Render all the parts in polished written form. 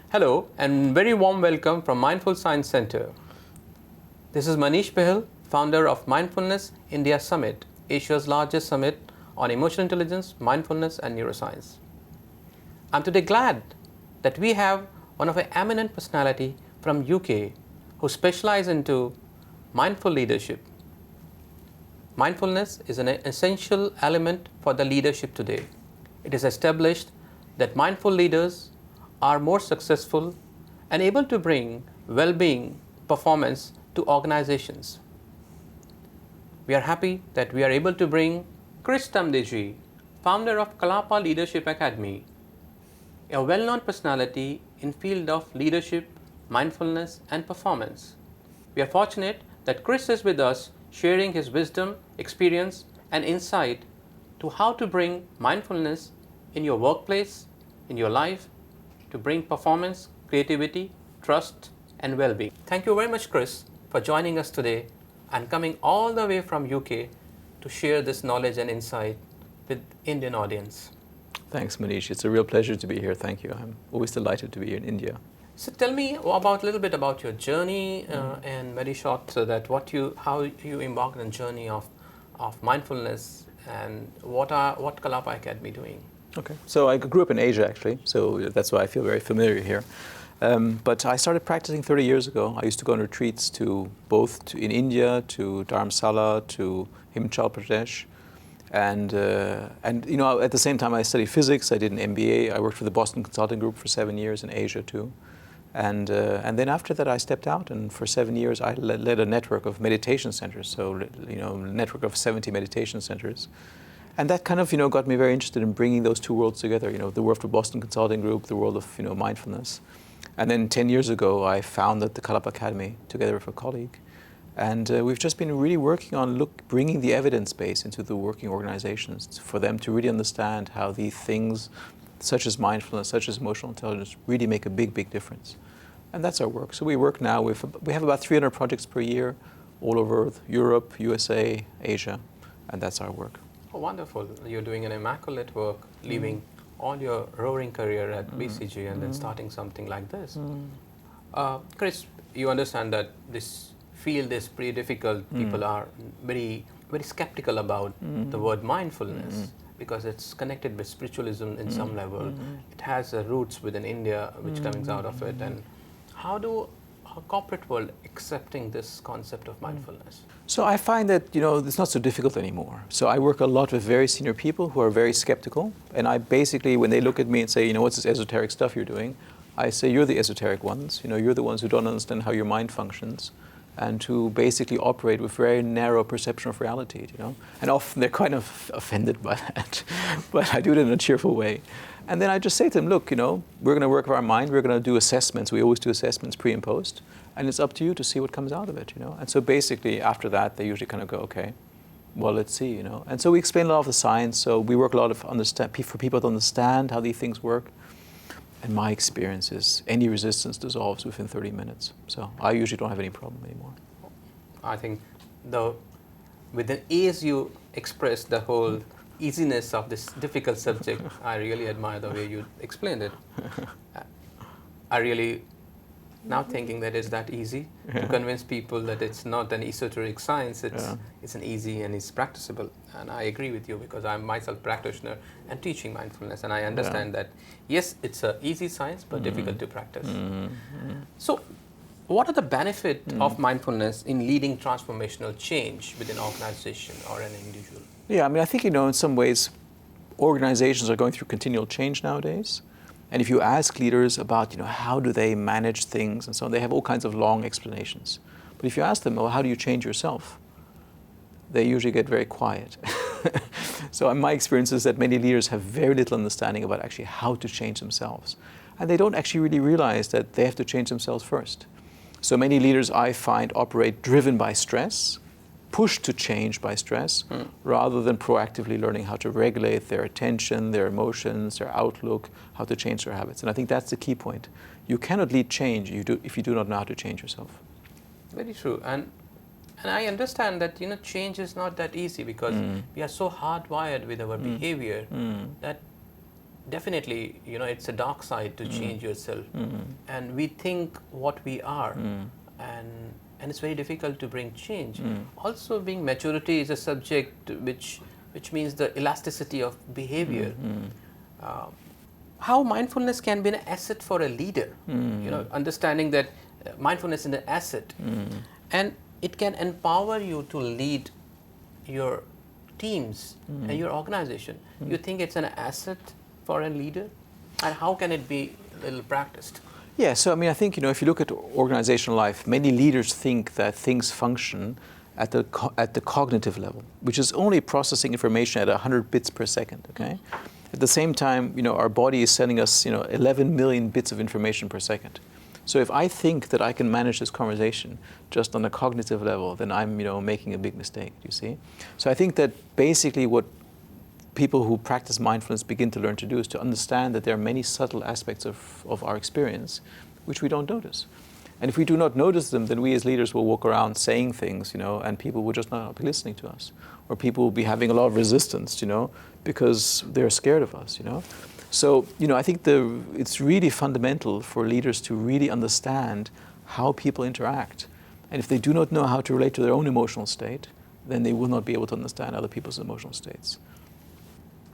Hello and very warm welcome from Mindful Science Center. This is Manish Behl, founder of Mindfulness India Summit, Asia's largest summit on emotional intelligence, mindfulness and neuroscience. I'm today glad that we have one of our eminent personality from UK who specialize into mindful leadership. Mindfulness is an essential element for the leadership today. It is established that mindful leaders are more successful and able to bring well-being performance to organizations. We are happy that we are able to bring Chris Tamdjidi, founder of Kalapa Leadership Academy, a well-known personality in field of leadership, mindfulness and performance. We are fortunate that Chris is with us sharing his wisdom, experience and insight to how to bring mindfulness in your workplace, in your life, to bring performance, creativity, trust and well-being. Thank you very much, Chris, for joining us today and coming all the way from UK to share this knowledge and insight with Indian audience. Thanks, Manish. It's a real pleasure to be here. Thank you. I'm always delighted to be here in India. So tell me about a little bit about your journey and very short, so that how you embarked on a journey of mindfulness and what Kalapa Academy doing. Okay. So I grew up in Asia, actually, so that's why I feel very familiar here. But I started practicing 30 years ago. I used to go on retreats in India, to Dharamsala, to Himachal Pradesh. And you know, at the same time I studied physics, I did an MBA, I worked for the Boston Consulting Group for 7 years in Asia too. And then after that I stepped out, and for 7 years I led a network of meditation centers, so you know, a network of 70 meditation centers. And that kind of, you know, got me very interested in bringing those two worlds together, you know, the world of the Boston Consulting Group, the world of, you know, mindfulness. And then 10 years ago I founded the Kalapa Academy together with a colleague. And we've just been really working on bringing the evidence base into the working organizations for them to really understand how these things, such as mindfulness, such as emotional intelligence, really make a big, big difference. And that's our work. So we work now we have about 300 projects per year all over Europe, USA, Asia, and that's our work. Oh, wonderful. You're doing an immaculate work, leaving all your roaring career at BCG and then starting something like this. Chris, you understand that this field is pretty difficult. People are very, very skeptical about the word mindfulness because it's connected with spiritualism in some level. It has roots within India which comes out of it. And how do our corporate world accepting this concept of mindfulness? So I find that, you know, it's not so difficult anymore. So I work a lot with very senior people who are very skeptical. And I basically, when they look at me and say, you know, what's this esoteric stuff you're doing? I say, you're the esoteric ones. You know, you're the ones who don't understand how your mind functions, and to basically operate with very narrow perception of reality, you know. And often they're kind of offended by that, but I do it in a cheerful way. And then I just say to them, look, you know, we're going to work with our mind, we're going to do assessments. We always do assessments pre and post, and it's up to you to see what comes out of it, you know. And so basically after that, they usually kind of go, okay, well, let's see, you know. And so we explain a lot of the science, so we work a lot for people to understand how these things work. And my experience is any resistance dissolves within 30 minutes. So I usually don't have any problem anymore. I think with the ease you express the whole easiness of this difficult subject, I really admire the way you explained it. I really now thinking that it's that easy to convince people that it's not an esoteric science, it's an easy and it's practicable. And I agree with you because I'm myself practitioner and teaching mindfulness, and I understand that yes, it's an easy science but difficult to practice. So what are the benefits of mindfulness in leading transformational change within an organization or an individual? Yeah, I mean, I think, you know, in some ways organizations are going through continual change nowadays. And if you ask leaders about, you know, how do they manage things and so on, they have all kinds of long explanations. But if you ask them, well, how do you change yourself? They usually get very quiet. So my experience is that many leaders have very little understanding about actually how to change themselves. And they don't actually really realize that they have to change themselves first. So many leaders I find operate driven by stress, pushed to change by stress, rather than proactively learning how to regulate their attention, their emotions, their outlook, how to change their habits. And I think that's the key point. You cannot lead change if you do not know how to change yourself. Very true. And And I understand that change is not that easy because we are so hardwired with our behavior that definitely it's a dark side to change yourself, and we think what we are, and it's very difficult to bring change. Also, being maturity is a subject which means the elasticity of behavior. How mindfulness can be an asset for a leader, understanding that mindfulness is an asset, and it can empower you to lead your teams and your organization. You think it's an asset for a leader, and how can it be a little practiced? Yeah, so I mean, I think if you look at organizational life, many leaders think that things function at the cognitive level, which is only processing information at 100 bits per second. Okay. At the same time, our body is sending us 11 million bits of information per second. So if I think that I can manage this conversation just on a cognitive level, then I'm making a big mistake. You see. So I think that basically what people who practice mindfulness begin to learn to do is to understand that there are many subtle aspects of our experience which we don't notice. And if we do not notice them, then we as leaders will walk around saying things, and people will just not be listening to us. Or people will be having a lot of resistance, because they're scared of us, So, I think it's really fundamental for leaders to really understand how people interact. And if they do not know how to relate to their own emotional state, then they will not be able to understand other people's emotional states.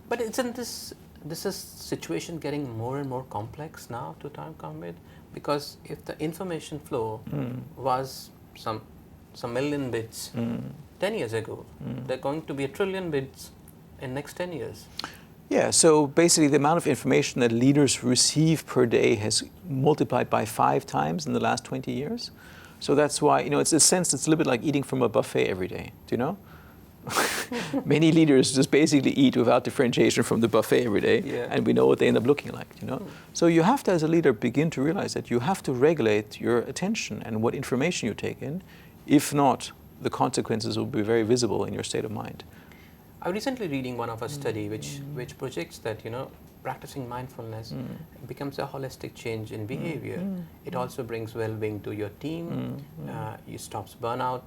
But isn't this situation getting more and more complex now to time commit? Because if the information flow was some million bits 10 years ago, they're going to be a trillion bits in next 10 years. Yeah, so basically the amount of information that leaders receive per day has multiplied by 5 times in the last 20 years. So that's why, it's a sense, it's a little bit like eating from a buffet every day, do you know? Many leaders just basically eat without differentiation from the buffet every day, and we know what they end up looking like, So you have to, as a leader, begin to realize that you have to regulate your attention and what information you take in. If not, the consequences will be very visible in your state of mind. I was recently reading one of a study which projects that practicing mindfulness becomes a holistic change in behavior. It also brings well-being to your team. It stops burnout,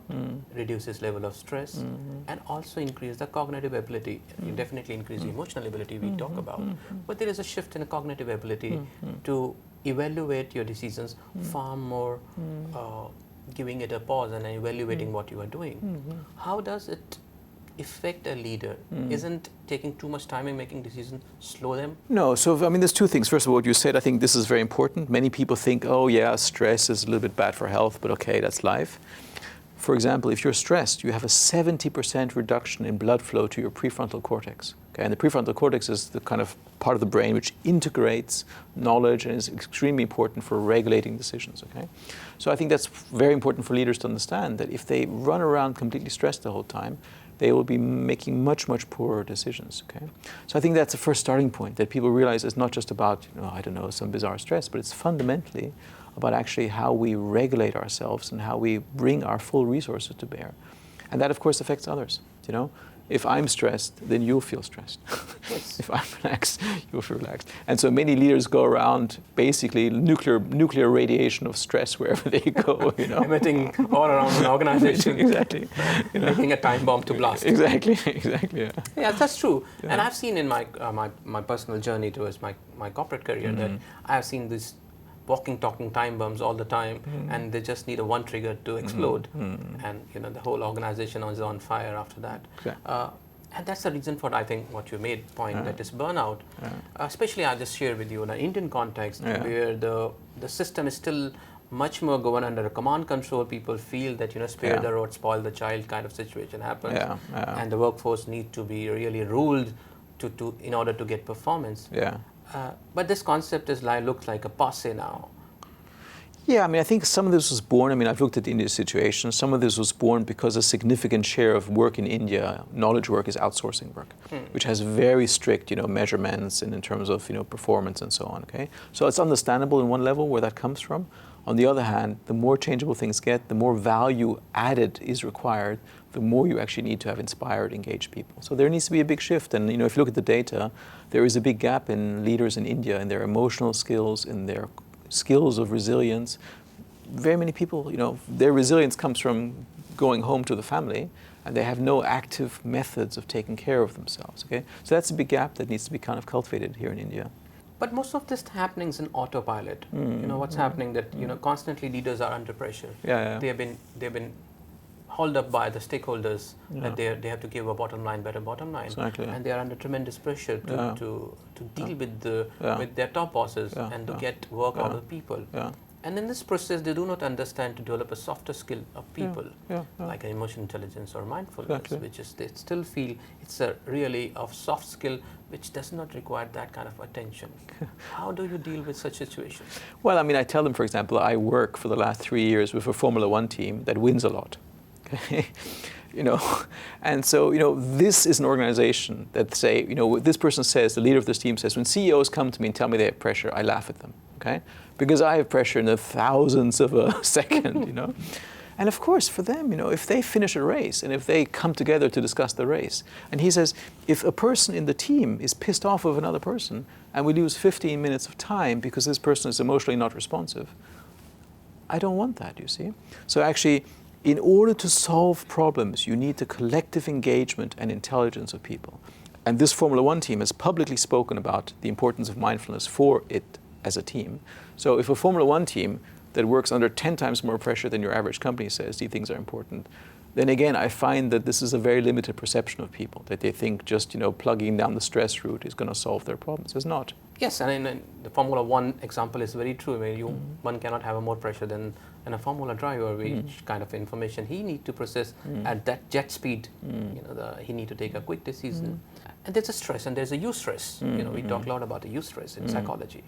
reduces level of stress, and also increase the cognitive ability. You definitely increase the emotional ability we talk about. But there is a shift in the cognitive ability to evaluate your decisions far more, giving it a pause and evaluating what you are doing. How does it affect a leader? Isn't taking too much time in making decisions slow them? No, so I mean, there's 2 things. First of all, what you said, I think this is very important. Many people think, oh yeah, stress is a little bit bad for health, but okay, that's life. For example, if you're stressed, you have a 70% reduction in blood flow to your prefrontal cortex. Okay? And the prefrontal cortex is the kind of part of the brain which integrates knowledge and is extremely important for regulating decisions. Okay? So I think that's very important for leaders to understand, that if they run around completely stressed the whole time, they will be making much, much poorer decisions. Okay? So I think that's the first starting point, that people realize it's not just about, some bizarre stress, but it's fundamentally about actually how we regulate ourselves and how we bring our full resources to bear. And that, of course, affects others. If I'm stressed, then you'll feel stressed. Yes. If I'm relaxed, you'll feel relaxed. And so many leaders go around basically nuclear radiation of stress wherever they go. Emitting all around an organization. Exactly. Making a time bomb to blast. Exactly. Yeah, that's true. Yeah. And I've seen in my personal journey towards my corporate career that I've seen these walking, talking time bombs all the time, and they just need one trigger to explode, and the whole organization is on fire after that. And that's the reason for, I think, what you made point, that is burnout. Especially, I just share with you in an Indian context where the system is still much more governed under a command control. People feel that spare the rod, spoil the child kind of situation happens, and the workforce need to be really ruled to in order to get performance. But this concept looks like a passe now. Yeah, I mean, I think some of this was born, I've looked at India's situation, some of this was born because a significant share of work in India, knowledge work, is outsourcing work, which has very strict, measurements and in terms of, performance and so on, okay? So it's understandable in one level where that comes from. On the other hand, the more changeable things get, the more value added is required, the more you actually need to have inspired, engaged people. So there needs to be a big shift. And if you look at the data, there is a big gap in leaders in India, in their emotional skills, in their skills of resilience. Very many people, their resilience comes from going home to the family, and they have no active methods of taking care of themselves. Okay, so that's a big gap that needs to be kind of cultivated here in India. But most of this happenings in autopilot. What's happening that constantly leaders are under pressure. Yeah. They've been held up by the stakeholders that they have to give a better bottom line, exactly. And they are under tremendous pressure to deal with with their top bosses and to get work out of people. And in this process, they do not understand to develop a softer skill of people, like emotional intelligence or mindfulness, which is they still feel it's a really of soft skill which does not require that kind of attention. How do you deal with such situations? Well, I mean, I tell them, for example, I work for the last 3 years with a Formula One team that wins a lot. Okay, and so this is an organization that say, this person says, the leader of this team says, when CEOs come to me and tell me they have pressure, I laugh at them. Okay, because I have pressure in the thousandths of a second. And of course, for them, if they finish a race and if they come together to discuss the race, and he says, if a person in the team is pissed off with another person and we lose 15 minutes of time because this person is emotionally not responsive, I don't want that, you see. So actually, in order to solve problems, you need the collective engagement and intelligence of people. And this Formula One team has publicly spoken about the importance of mindfulness for it as a team. So if a Formula One team that works under 10 times more pressure than your average company says these things are important, then again, I find that this is a very limited perception of people, that they think just, plugging down the stress route is going to solve their problems. It's not. Yes, and in the Formula One example is very true. I mean, one cannot have a more pressure than a Formula driver, which kind of information he need to process at that jet speed. He need to take a quick decision. And there's a stress and there's a eustress. We talk a lot about the eustress in psychology.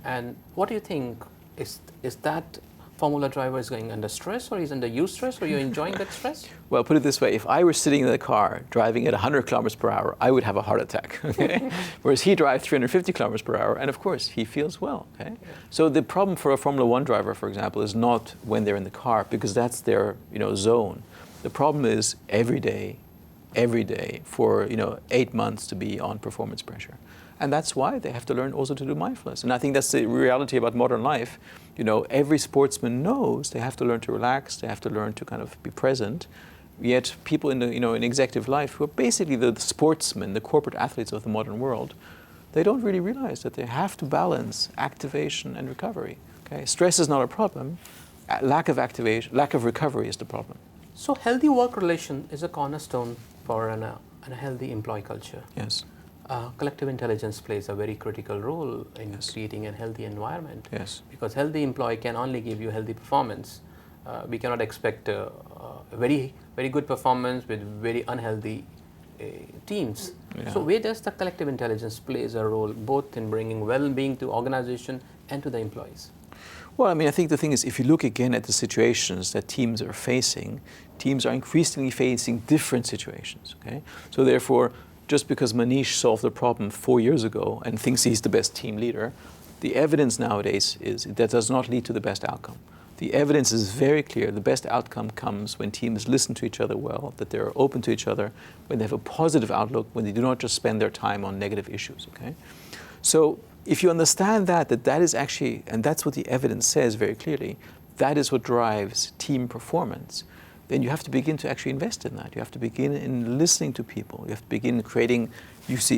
And what do you think, is that Formula driver is going under stress, or he's under eustress, or you're enjoying that stress? Well, put it this way, if I were sitting in the car driving at 100 kilometers per hour, I would have a heart attack, okay? Whereas he drives 350 kilometers per hour, and of course, he feels well, okay? So the problem for a Formula One driver, for example, is not when they're in the car, because that's their, zone. The problem is every day, for, 8 months to be on performance pressure. And that's why they have to learn also to do mindfulness. And I think that's the reality about modern life. Every sportsman knows they have to learn to relax, they have to learn to kind of be present. Yet people in the, in executive life who are basically the sportsmen, the corporate athletes of the modern world, they don't really realize that they have to balance activation and recovery. Okay? Stress is not a problem. Lack of recovery is the problem. So healthy work relation is a cornerstone for a healthy employee culture. Yes. Collective intelligence plays a very critical role in creating a healthy environment. Yes. Because healthy employee can only give you healthy performance. We cannot expect a very, very good performance with very unhealthy teams. Yeah. So where does the collective intelligence plays a role both in bringing well-being to organization and to the employees? Well, I think the thing is, if you look again at the situations that teams are facing, teams are increasingly facing different situations. Okay, so therefore, just because Manish solved the problem 4 years ago and thinks he's the best team leader, the evidence nowadays is that does not lead to the best outcome. The evidence is very clear. The best outcome comes when teams listen to each other well, that they're open to each other, when they have a positive outlook, when they do not just spend their time on negative issues. Okay, so if you understand that is actually, and that's what the evidence says very clearly, that is what drives team performance, then you have to begin to actually invest in that. You have to begin in listening to people. You have to begin creating,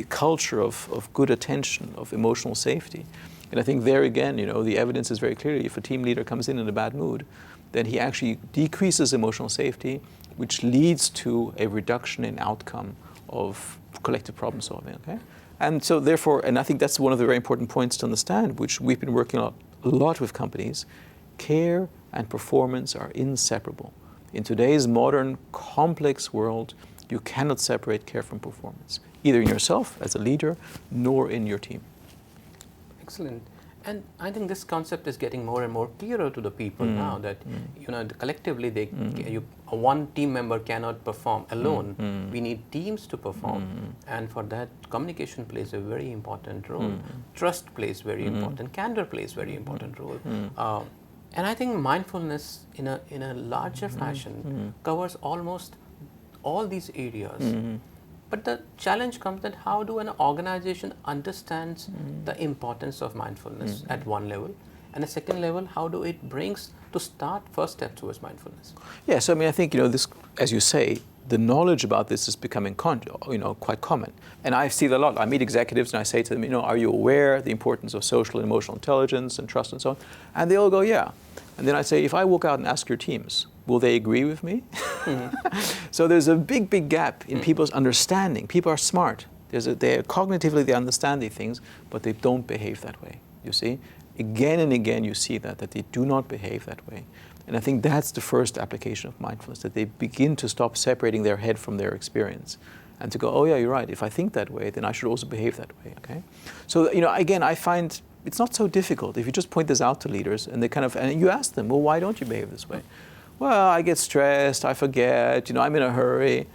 culture of good attention, of emotional safety. And I think there again, the evidence is very clearly, if a team leader comes in a bad mood, then he actually decreases emotional safety, which leads to a reduction in outcome of collective problem solving, okay? And so therefore, and I think that's one of the very important points to understand, which we've been working a lot with companies, care and performance are inseparable. In today's modern, complex world, you cannot separate care from performance, either in yourself as a leader, nor in your team. Excellent. And I think this concept is getting more and more clearer to the people now that, collectively, one team member cannot perform alone. We need teams to perform. And for that, communication plays a very important role. Trust plays very important. Candor plays very important role. And I think mindfulness in a larger fashion covers almost all these areas. But the challenge comes that how do an organization understands the importance of mindfulness at one level, And the second level, how do it brings to start first step towards mindfulness? Yeah, so I mean, I think, this, as you say, the knowledge about this is becoming quite common. And I see it a lot. I meet executives and I say to them, are you aware of the importance of social and emotional intelligence and trust and so on? And they all go, yeah. And then I say, if I walk out and ask your teams, will they agree with me? So there's a big, big gap in people's understanding. People are smart. Cognitively, they understand these things, but they don't behave that way, you see? Again and again, you see that they do not behave that way. And I think that's the first application of mindfulness, that they begin to stop separating their head from their experience and to go, oh yeah, you're right, if I think that way, then I should also behave that way, okay? So, again, I find it's not so difficult if you just point this out to leaders and and you ask them, well, why don't you behave this way? Well, I get stressed, I forget, I'm in a hurry.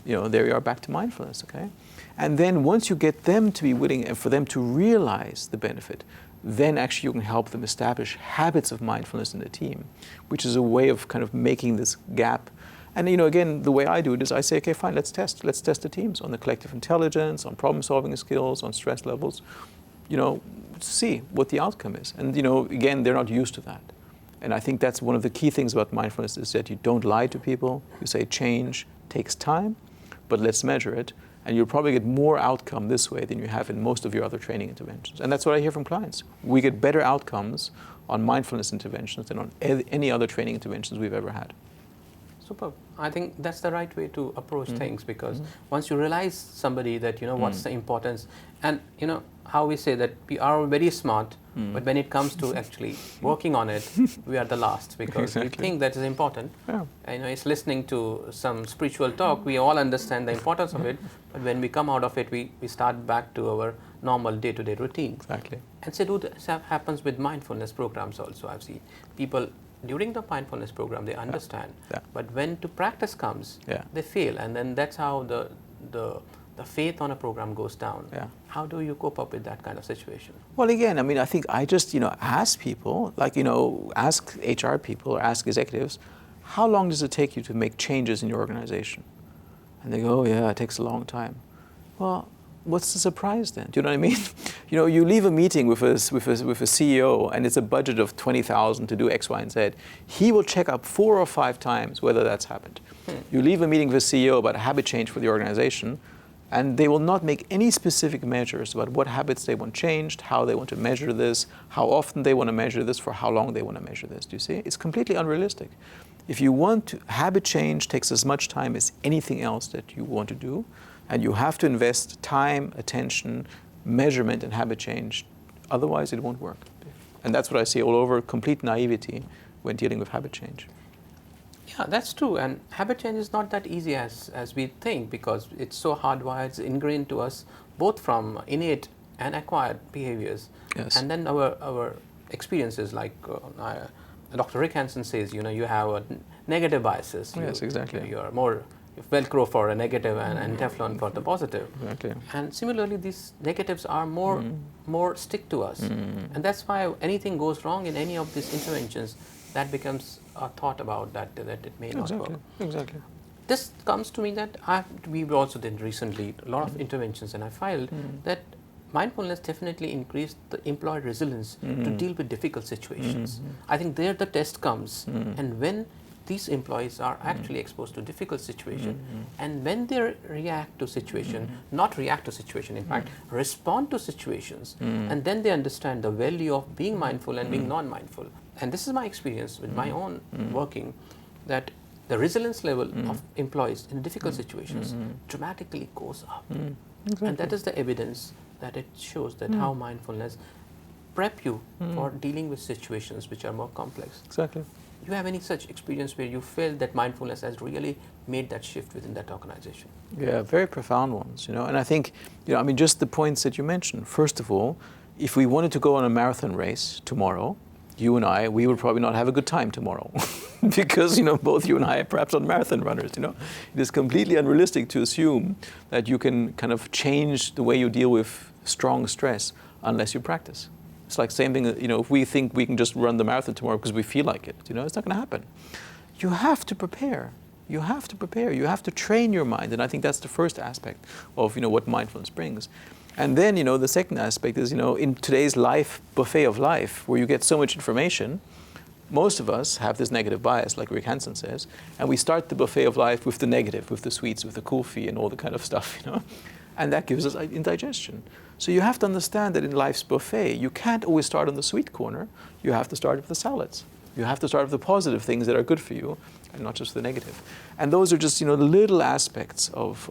There you are, back to mindfulness, okay? And then once you get them to be willing and for them to realize the benefit, then actually you can help them establish habits of mindfulness in the team, which is a way of kind of making this gap. And again, the way I do it is I say, okay, fine, let's test the teams on the collective intelligence, on problem-solving skills, on stress levels, see what the outcome is. And again, they're not used to that. And I think that's one of the key things about mindfulness is that you don't lie to people. You say change takes time, but let's measure it. And you'll probably get more outcome this way than you have in most of your other training interventions. And that's what I hear from clients. We get better outcomes on mindfulness interventions than on any other training interventions we've ever had. Superb. I think that's the right way to approach things, because once you realize somebody that, what's the importance, and how we say that we are very smart, but when it comes to actually working on it, we are the last, because we think that is important. Yeah. It's listening to some spiritual talk, we all understand the importance of it, but when we come out of it, we start back to our normal day-to-day routine. Exactly. And so this happens with mindfulness programs also. I've seen people during the mindfulness program, they understand, but when to practice comes, they fail, and then that's how the faith on a program goes down. How do you cope up with that kind of situation? Well, again, I think I just, ask people, ask HR people or ask executives, how long does it take you to make changes in your organization? And they go, oh yeah, it takes a long time. Well, what's the surprise then? Do you know what I mean? You leave a meeting with a CEO and it's a budget of 20,000 to do X, Y, and Z. He will check up 4 or 5 times whether that's happened. You leave a meeting with a CEO about a habit change for the organization, and they will not make any specific measures about what habits they want changed, how they want to measure this, how often they want to measure this, for how long they want to measure this. Do you see? It's completely unrealistic. If you want to, habit change takes as much time as anything else that you want to do, and you have to invest time, attention, measurement in habit change. Otherwise, it won't work. And that's what I see all over, complete naivety when dealing with habit change. Yeah, that's true. And habit change is not that easy as we think, because it's so hardwired, it's ingrained to us, both from innate and acquired behaviors. Yes. And then our experiences, like Dr. Rick Hansen says, you have negative biases. Yes, exactly. You're more Velcro for a negative and Teflon for the positive. Exactly. And similarly, these negatives are more stick to us. And that's why anything goes wrong in any of these interventions, that becomes a thought about that it may not work. Exactly. This comes to me that we also did recently a lot of interventions, and I filed that mindfulness definitely increased the employee resilience to deal with difficult situations. I think there the test comes, and when these employees are actually exposed to difficult situation, and when they react to situation, not react to situation, in fact, respond to situations, and then they understand the value of being mindful and being non-mindful. And this is my experience with my own working, that the resilience level of employees in difficult situations dramatically goes up. Exactly. And that is the evidence that it shows that how mindfulness prep you for dealing with situations which are more complex. Exactly. You have any such experience where you felt that mindfulness has really made that shift within that organization? Yeah, very profound ones, And I think, just the points that you mentioned. First of all, if we wanted to go on a marathon race tomorrow, you and I, we would probably not have a good time tomorrow because, both you and I are perhaps not marathon runners, It is completely unrealistic to assume that you can kind of change the way you deal with strong stress unless you practice. It's like same thing, if we think we can just run the marathon tomorrow because we feel like it, it's not going to happen. You have to prepare. You have to prepare. You have to train your mind. And I think that's the first aspect of, what mindfulness brings. And then, the second aspect is, in today's life, buffet of life, where you get so much information, most of us have this negative bias, like Rick Hansen says, and we start the buffet of life with the negative, with the sweets, with the kulfi and all the kind of stuff, and that gives us indigestion. So you have to understand that in life's buffet, you can't always start on the sweet corner. You have to start with the salads. You have to start with the positive things that are good for you, and not just the negative. And those are just, little aspects of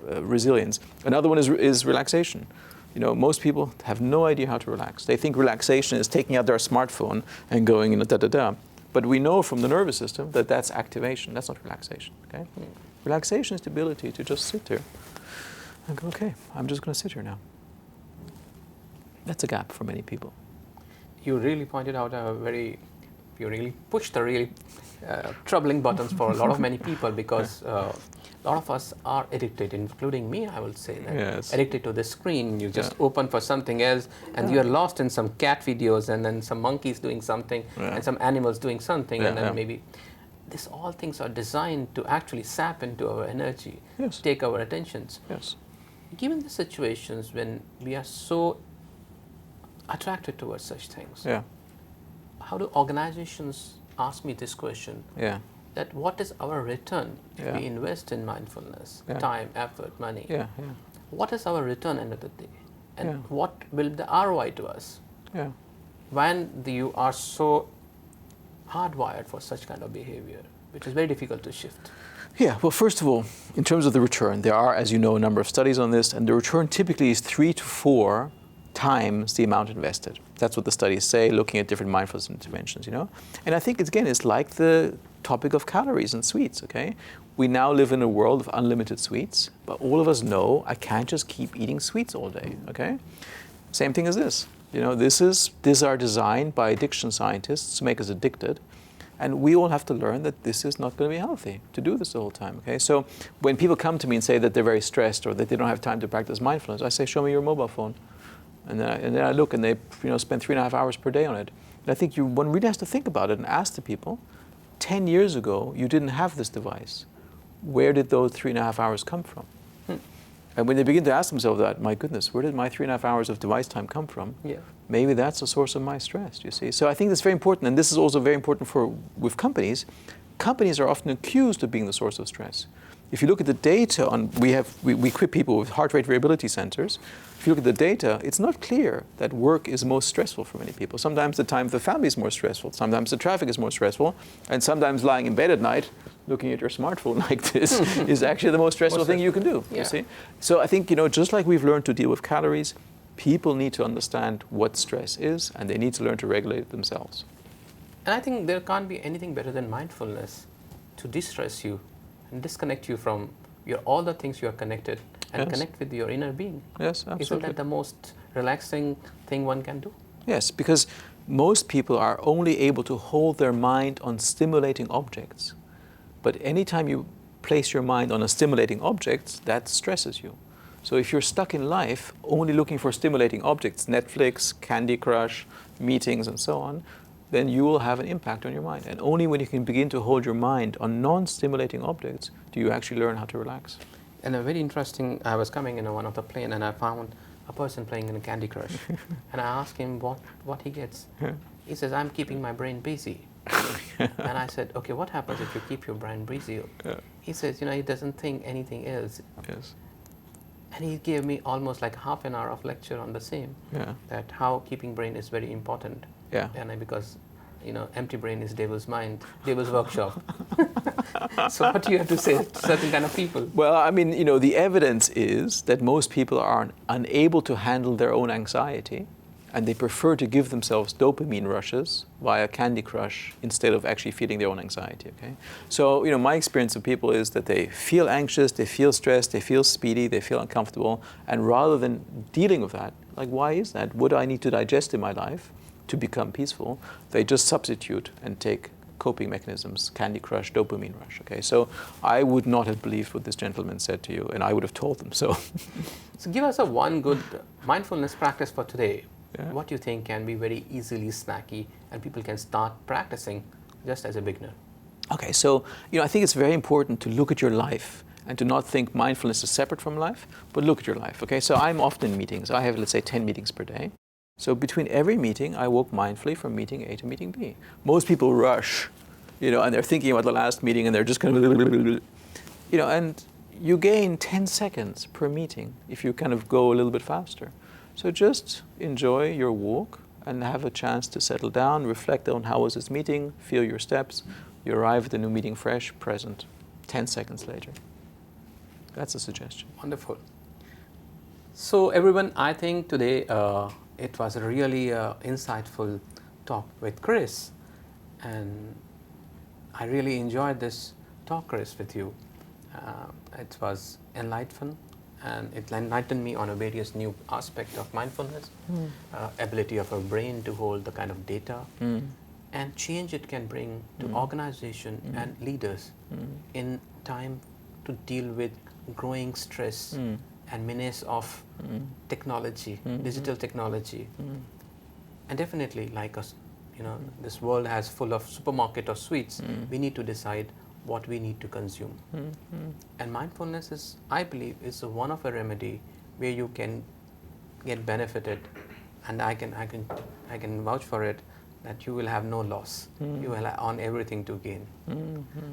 resilience. Another one is relaxation. Most people have no idea how to relax. They think relaxation is taking out their smartphone and going, da-da-da. But we know from the nervous system that that's activation. That's not relaxation, okay? Relaxation is the ability to just sit there and go, okay, I'm just going to sit here now. That's a gap for many people. You really pointed out you really pushed the really troubling buttons for a lot of many people, because a lot of us are addicted, including me, I will say that. Yes. Addicted to the screen. You just open for something else, and you are lost in some cat videos, and then some monkeys doing something, and some animals doing something, and then maybe all things are designed to actually sap into our energy, take our attentions. Yes. Given the situations when we are so attracted towards such things, how do organizations ask me this question? That what is our return if we invest in mindfulness, time, effort, money? What is our return end of the day? And what will be the ROI to us? When you are so hardwired for such kind of behavior, which is very difficult to shift? Yeah, well, first of all, in terms of the return, there are, as you know, a number of studies on this, and the return typically is 3 to 4 times the amount invested. That's what the studies say, looking at different mindfulness interventions, And I think, it's like the topic of calories and sweets, okay? We now live in a world of unlimited sweets, but all of us know I can't just keep eating sweets all day, okay? Same thing as this. These are designed by addiction scientists to make us addicted. And we all have to learn that this is not going to be healthy to do this the whole time, okay? So when people come to me and say that they're very stressed or that they don't have time to practice mindfulness, I say, show me your mobile phone. And then I look, and they spend 3.5 hours per day on it. And I think one really has to think about it and ask the people, 10 years ago, you didn't have this device. Where did those 3.5 hours come from? And when they begin to ask themselves that, my goodness, where did my 3.5 hours of device time come from? Maybe that's the source of my stress, you see. So I think that's very important, and this is also very important with companies. Companies are often accused of being the source of stress. If you look at the data we equip people with heart rate variability sensors. If you look at the data, it's not clear that work is most stressful for many people. Sometimes the time of the family is more stressful. Sometimes the traffic is more stressful. And sometimes lying in bed at night, looking at your smartphone like this, is actually the most stressful thing you can do, you see? So I think, just like we've learned to deal with calories, people need to understand what stress is, and they need to learn to regulate it themselves. And I think there can't be anything better than mindfulness to distress you and disconnect you from all the things you are connected, and connect with your inner being. Yes, absolutely. Isn't that the most relaxing thing one can do? Yes, because most people are only able to hold their mind on stimulating objects. But anytime you place your mind on a stimulating object, that stresses you. So if you're stuck in life only looking for stimulating objects, Netflix, Candy Crush, meetings, and so on, then you will have an impact on your mind. And only when you can begin to hold your mind on non-stimulating objects do you actually learn how to relax. And a very interesting, I was coming in one of the plane and I found a person playing in a Candy Crush. And I asked him what he gets. He says, I'm keeping my brain busy. And I said, okay, what happens if you keep your brain busy? He says, he doesn't think anything else. And he gave me almost like half an hour of lecture on the same, that how keeping brain is very important. And because, empty brain is devil's mind, devil's workshop. So what do you have to say to certain kind of people? Well, I mean, the evidence is that most people are unable to handle their own anxiety, and they prefer to give themselves dopamine rushes via Candy Crush instead of actually feeling their own anxiety, okay? So, my experience of people is that they feel anxious, they feel stressed, they feel speedy, they feel uncomfortable, and rather than dealing with that, like, why is that? What do I need to digest in my life to become peaceful? They just substitute and take coping mechanisms, Candy Crush, dopamine rush, okay? So I would not have believed what this gentleman said to you, and I would have told them so. So give us one good mindfulness practice for today. What do you think can be very easily snacky and people can start practicing just as a beginner? Okay, so I think it's very important to look at your life and to not think mindfulness is separate from life, but look at your life. Okay, so I'm often in meetings. I have, let's say, 10 meetings per day. So between every meeting, I walk mindfully from meeting A to meeting B. Most people rush, and they're thinking about the last meeting, and they're just kind of, and you gain 10 seconds per meeting if you kind of go a little bit faster. So just enjoy your walk and have a chance to settle down, reflect on how was this meeting, feel your steps. You arrive at the new meeting fresh, present, 10 seconds later. That's a suggestion. Wonderful. So everyone, I think today it was a really insightful talk with Chris, and I really enjoyed this talk, Chris, with you. It was enlightening, and it enlightened me on a various new aspect of mindfulness, ability of our brain to hold the kind of data, and change it can bring to organization and leaders in time to deal with growing stress and menace of technology, digital technology. And definitely, like us, this world has full of supermarket or sweets. We need to decide what we need to consume. And mindfulness is, I believe, is one of a remedy where you can get benefited, and I can vouch for it, that you will have no loss. You will have on everything to gain.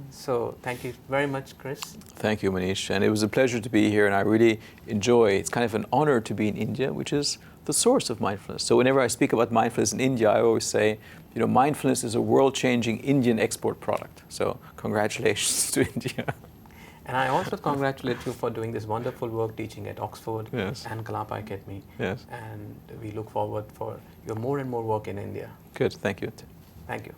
So thank you very much, Chris. Thank you, Manish. And it was a pleasure to be here, and I really enjoy, it's kind of an honor to be in India, which is the source of mindfulness. So whenever I speak about mindfulness in India, I always say, mindfulness is a world-changing Indian export product. So congratulations to India. And I also congratulate you for doing this wonderful work teaching at Oxford Yes. and Kalapa Academy. Yes. And we look forward for your more and more work in India. Good, thank you. Thank you.